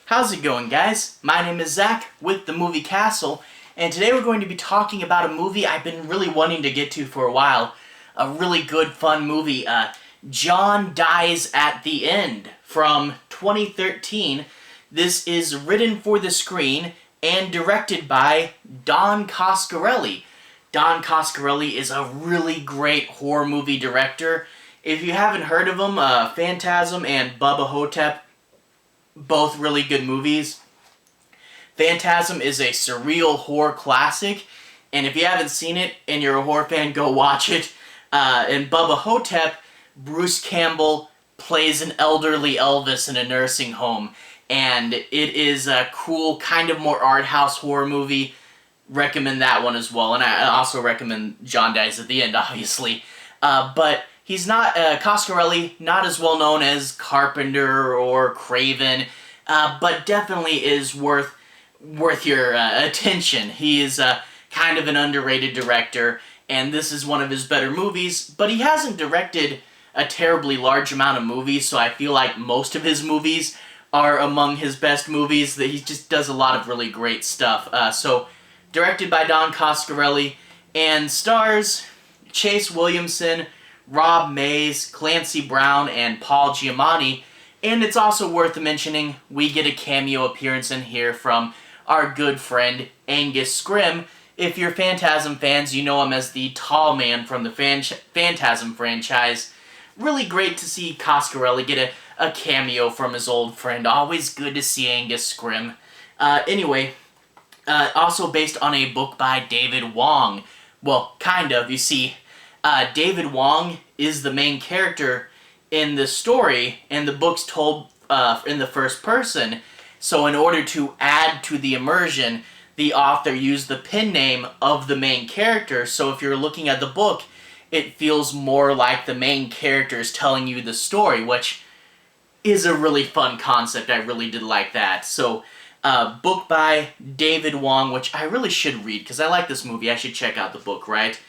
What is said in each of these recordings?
How's it going, guys? My name is Zach with the Movie Castle, and today we're going to be talking about a movie I've been really wanting to get to for a while. A really good, fun movie, John Dies at the End from 2013. This is written for the screen and directed by Don Coscarelli. Don Coscarelli is a really great horror movie director. If you haven't heard of him, Phantasm and Bubba Hotep, both really good movies. Phantasm is a surreal horror classic, and if you haven't seen it and you're a horror fan, go watch it. In Bubba Hotep, Bruce Campbell plays an elderly Elvis in a nursing home, and it is a cool, kind of more art house horror movie. Recommend that one as well, and I also recommend John Dies at the End, obviously. But he's not, Coscarelli, not as well known as Carpenter or Craven, but definitely is worth your attention. He is kind of an underrated director, and this is one of his better movies, but he hasn't directed a terribly large amount of movies, so I feel like most of his movies are among his best movies. That he just does a lot of really great stuff. So, directed by Don Coscarelli, and stars Chase Williamson, Rob Mays, Clancy Brown, and Paul Giamatti. And it's also worth mentioning, we get a cameo appearance in here from our good friend Angus Scrimm. If you're Phantasm fans, you know him as the tall man from the Phantasm franchise. Really great to see Coscarelli get a cameo from his old friend. Always good to see Angus Scrimm. Anyway, also based on a book by David Wong. Well, kind of. You see, David Wong is the main character in the story, and the book's told in the first person. So in order to add to the immersion, the author used the pen name of the main character. So if you're looking at the book, it feels more like the main character is telling you the story, which is a really fun concept. I really did like that. So, book by David Wong, which I really should read, because I like this movie. I should check out the book, right?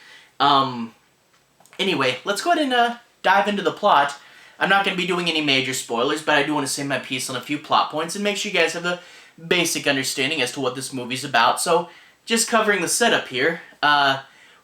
Anyway, let's go ahead and dive into the plot. I'm not going to be doing any major spoilers, but I do want to say my piece on a few plot points and make sure you guys have a basic understanding as to what this movie's about. So, just covering the setup here,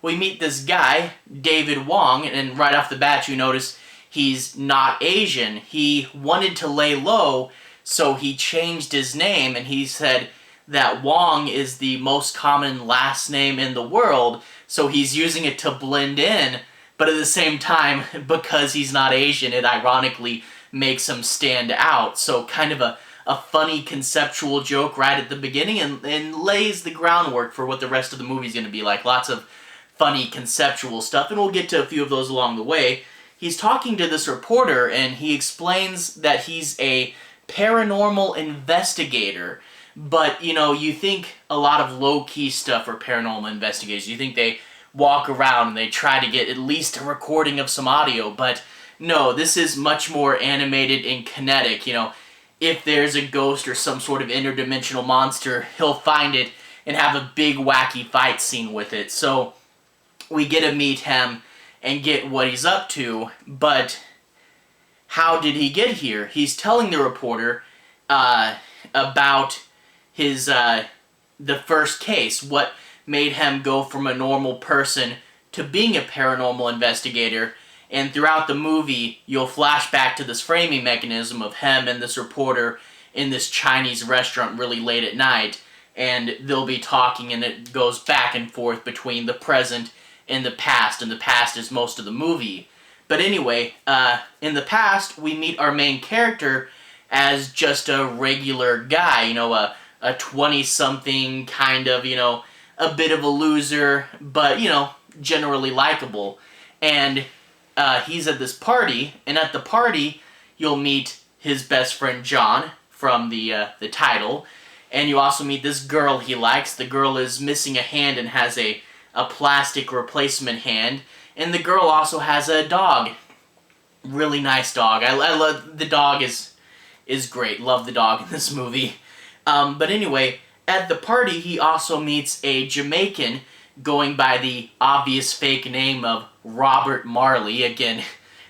we meet this guy, David Wong, and right off the bat you notice he's not Asian. He wanted to lay low, so he changed his name, and he said that Wong is the most common last name in the world, so he's using it to blend in, but at the same time, because he's not Asian, it ironically makes him stand out. So kind of a funny conceptual joke right at the beginning, and lays the groundwork for what the rest of the movie's going to be like. Lots of funny conceptual stuff, and we'll get to a few of those along the way. He's talking to this reporter, and he explains that he's a paranormal investigator. But, you know, you think a lot of low-key stuff for paranormal investigators. You think they walk around and they try to get at least a recording of some audio, but no, this is much more animated and kinetic. You know, if there's a ghost or some sort of interdimensional monster, he'll find it and have a big wacky fight scene with it. So we get to meet him and get what he's up to, but how did he get here? He's telling the reporter about his the first case, what made him go from a normal person to being a paranormal investigator. And throughout the movie, you'll flash back to this framing mechanism of him and this reporter in this Chinese restaurant really late at night, and they'll be talking, and it goes back and forth between the present and the past is most of the movie. But anyway, in the past, we meet our main character as just a regular guy, you know, a 20-something kind of, you know, a bit of a loser, but, you know, generally likable. And he's at this party, and at the party, you'll meet his best friend John from the title, and you also meet this girl he likes. The girl is missing a hand and has a plastic replacement hand, and the girl also has a dog. Really nice dog. I love the dog. Is great. Love the dog in this movie. But anyway, at the party he also meets a Jamaican going by the obvious fake name of Robert Marley. Again,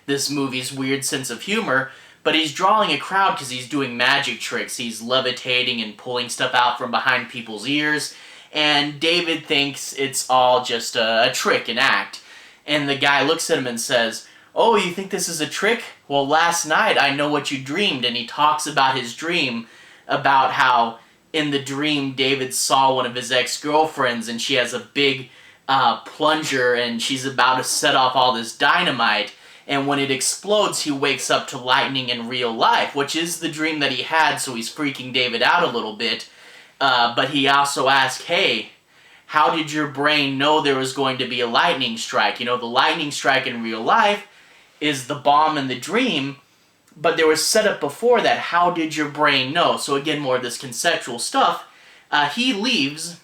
this movie's weird sense of humor, but he's drawing a crowd because he's doing magic tricks. He's levitating and pulling stuff out from behind people's ears, and David thinks it's all just a trick, an act. And the guy looks at him and says, "Oh, you think this is a trick? Well, last night I know what you dreamed." And he talks about his dream, about how in the dream David saw one of his ex-girlfriends and she has a big plunger and she's about to set off all this dynamite. And when it explodes, he wakes up to lightning in real life, which is the dream that he had, so he's freaking David out a little bit. But he also asks, "Hey, how did your brain know there was going to be a lightning strike? You know, the lightning strike in real life is the bomb in the dream, but there was setup before that. How did your brain know?" So again, more of this conceptual stuff. He leaves,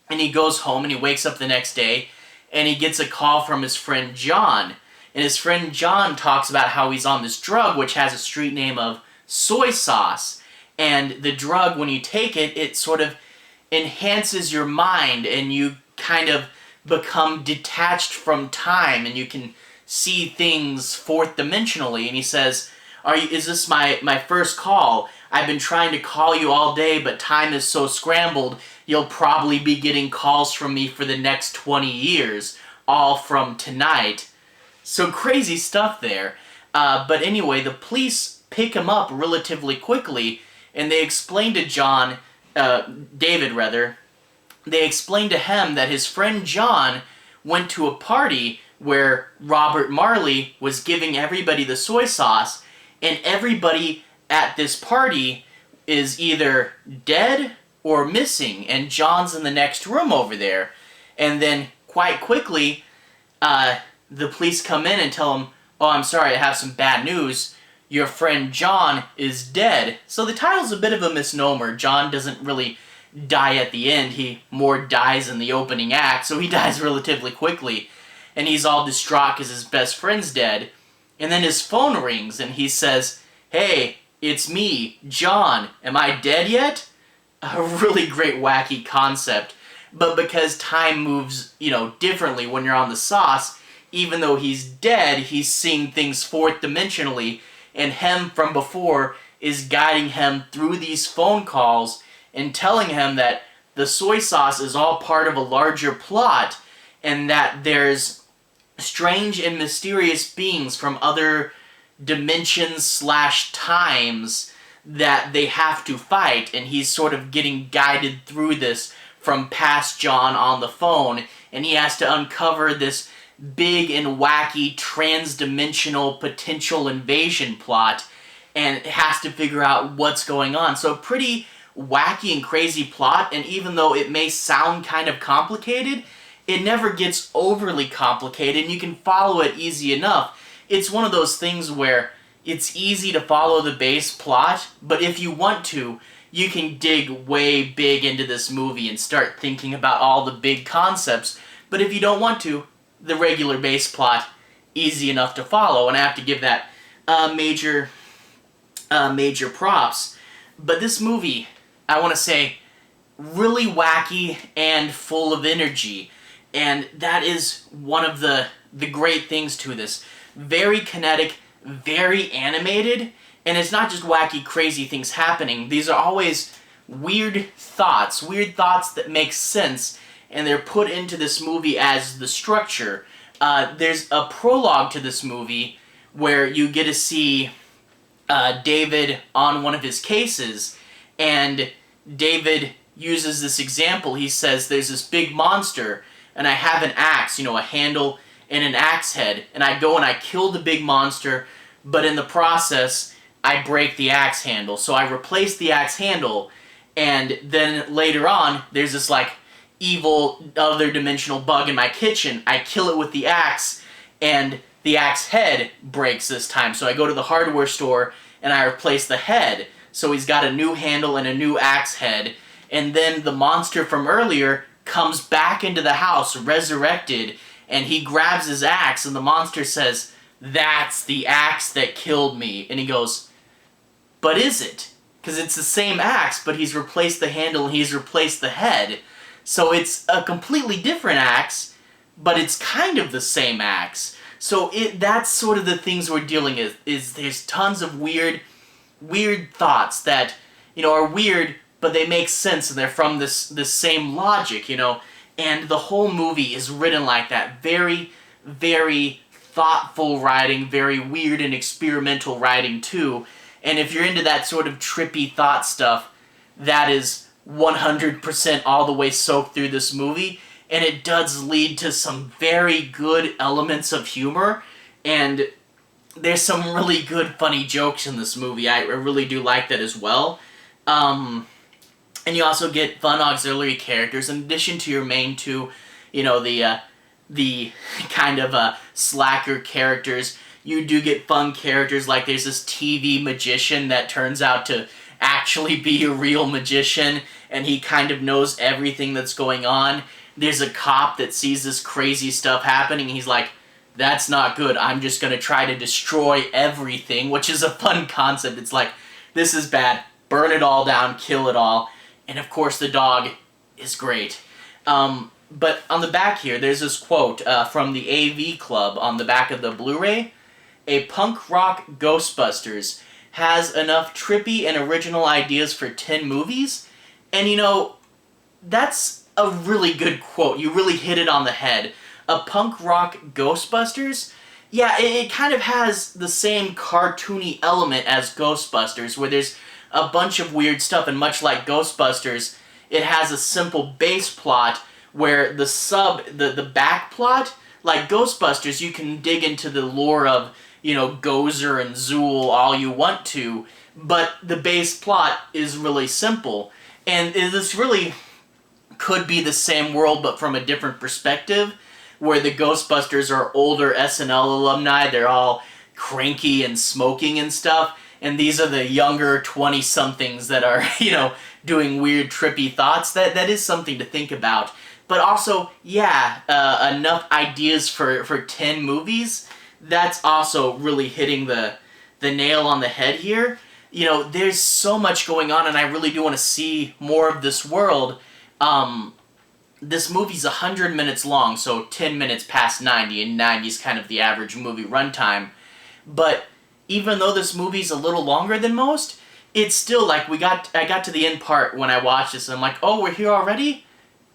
and he goes home, and he wakes up the next day, and he gets a call from his friend John. And his friend John talks about how he's on this drug, which has a street name of soy sauce. And the drug, when you take it, it sort of enhances your mind, and you kind of become detached from time, and you can see things fourth dimensionally. And he says, is this my first call? I've been trying to call you all day, but time is so scrambled, you'll probably be getting calls from me for the next 20 years, all from tonight. So crazy stuff there. But anyway, the police pick him up relatively quickly, and they explain to David rather, they explain to him that his friend John went to a party where Robert Marley was giving everybody the soy sauce, and everybody at this party is either dead or missing, and John's in the next room over there. And then quite quickly, the police come in and tell him, "Oh, I'm sorry, I have some bad news. Your friend John is dead." So the title's a bit of a misnomer. John doesn't really die at the end. He more dies in the opening act, so he dies relatively quickly. And he's all distraught because his best friend's dead. And then his phone rings, and he says, "Hey, it's me, John. Am I dead yet?" A really great wacky concept. But because time moves, differently when you're on the sauce, even though he's dead, he's seeing things fourth dimensionally, and him from before is guiding him through these phone calls and telling him that the soy sauce is all part of a larger plot, and that there's strange and mysterious beings from other dimensions/times that they have to fight, and he's sort of getting guided through this from past John on the phone, and he has to uncover this big and wacky trans-dimensional potential invasion plot, and has to figure out what's going on. So pretty wacky and crazy plot, and even though it may sound kind of complicated, it never gets overly complicated, and you can follow it easy enough. It's one of those things where it's easy to follow the base plot, but if you want to, you can dig way big into this movie and start thinking about all the big concepts. But if you don't want to, the regular base plot, easy enough to follow, and I have to give that major props. But this movie, I want to say, really wacky and full of energy, and that is one of the great things to this. Very kinetic, very animated, and it's not just wacky, crazy things happening. These are always weird thoughts that make sense, and they're put into this movie as the structure. There's a prologue to this movie where you get to see David on one of his cases, and David uses this example. He says, "There's this big monster, and I have an axe, a handle and an axe head, and I go and I kill the big monster, but in the process, I break the axe handle. So I replace the axe handle, and then later on, there's this evil other dimensional bug in my kitchen. I kill it with the axe, and the axe head breaks this time. So I go to the hardware store, and I replace the head. So he's got a new handle and a new axe head. And then the monster from earlier comes back into the house, resurrected, and he grabs his axe, and the monster says, 'That's the axe that killed me.' And he goes, 'But is it?' Because it's the same axe, but he's replaced the handle and he's replaced the head. So it's a completely different axe, but it's kind of the same axe. So that's sort of the things we're dealing with, is there's tons of weird thoughts that, are weird, but they make sense and they're from this same logic, and the whole movie is written like that. Very, very thoughtful writing, very weird and experimental writing too. And if you're into that sort of trippy thought stuff, that is 100% all the way soaked through this movie. And it does lead to some very good elements of humor, and there's some really good funny jokes in this movie. I really do like that as well. And you also get fun auxiliary characters in addition to your main two, the kind of slacker characters. You do get fun characters, like there's this TV magician that turns out to actually be a real magician, and he kind of knows everything that's going on. There's a cop that sees this crazy stuff happening, and he's like, that's not good, I'm just going to try to destroy everything, which is a fun concept. It's like, this is bad, burn it all down, kill it all. And of course the dog is great. But on the back here, there's this quote from the AV Club on the back of the Blu-ray. A punk rock Ghostbusters has enough trippy and original ideas for 10 movies. And that's a really good quote. You really hit it on the head. A punk rock Ghostbusters? Yeah, it kind of has the same cartoony element as Ghostbusters, where there's a bunch of weird stuff, and much like Ghostbusters, it has a simple base plot where the back plot, like Ghostbusters, you can dig into the lore of, Gozer and Zool all you want to, but the base plot is really simple. And this really could be the same world, but from a different perspective, where the Ghostbusters are older SNL alumni. They're all cranky and smoking and stuff, and these are the younger 20-somethings that are, doing weird, trippy thoughts. That is something to think about. But also, yeah, enough ideas for 10 movies. That's also really hitting the nail on the head here. There's so much going on, and I really do want to see more of this world. This movie's 100 minutes long, so 10 minutes past 90, and 90 is kind of the average movie runtime. But even though this movie's a little longer than most, it's still like I got to the end part when I watched this, and I'm like, oh, we're here already?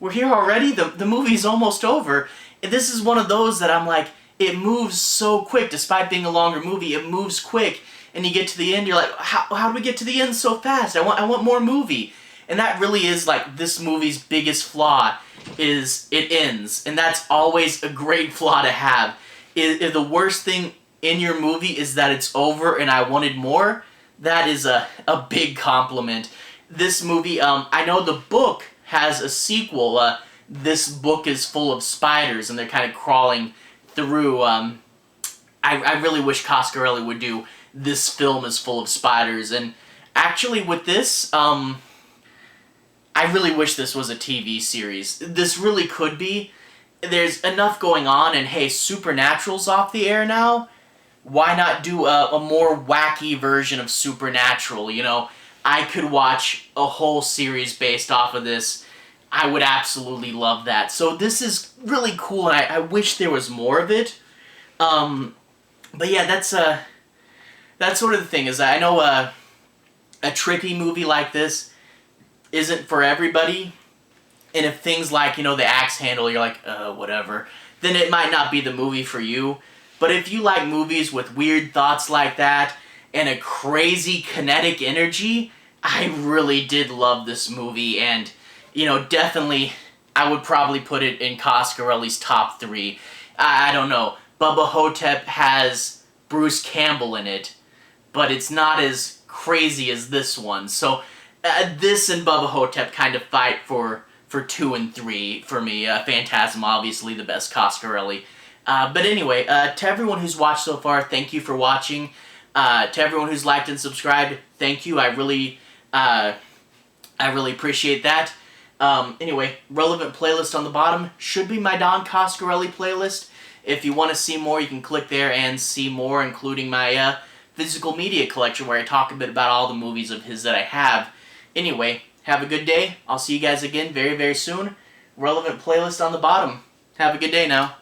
We're here already? The movie's almost over. And this is one of those that I'm like, it moves so quick. Despite being a longer movie, it moves quick. And you get to the end, you're like, how do we get to the end so fast? I want more movie. And that really is like this movie's biggest flaw, is it ends. And that's always a great flaw to have. If the worst thing in your movie is that it's over and I wanted more, that is a big compliment. This movie, I know the book has a sequel. This book is full of spiders and they're kind of crawling through. I really wish Coscarelli would do This Film is Full of Spiders. And actually with this, I really wish this was a TV series. This really could be. There's enough going on, and hey, Supernatural's off the air now. Why not do a more wacky version of Supernatural? I could watch a whole series based off of this. I would absolutely love that. So this is really cool, and I wish there was more of it. But yeah, that's sort of the thing, is I know a trippy movie like this isn't for everybody, and if things like, the axe handle, you're like, whatever, then it might not be the movie for you. But if you like movies with weird thoughts like that, and a crazy kinetic energy, I really did love this movie, and, definitely, I would probably put it in Coscarelli's top 3. I don't know, Bubba Hotep has Bruce Campbell in it, but it's not as crazy as this one. So this and Bubba Hotep kind of fight for 2 and 3 for me. Phantasm, obviously the best Coscarelli. But anyway, to everyone who's watched so far, thank you for watching. To everyone who's liked and subscribed, thank you. I really appreciate that. Anyway, relevant playlist on the bottom should be my Don Coscarelli playlist. If you want to see more, you can click there and see more, including my physical media collection, where I talk a bit about all the movies of his that I have. Anyway, have a good day. I'll see you guys again very, very soon. Relevant playlist on the bottom. Have a good day now.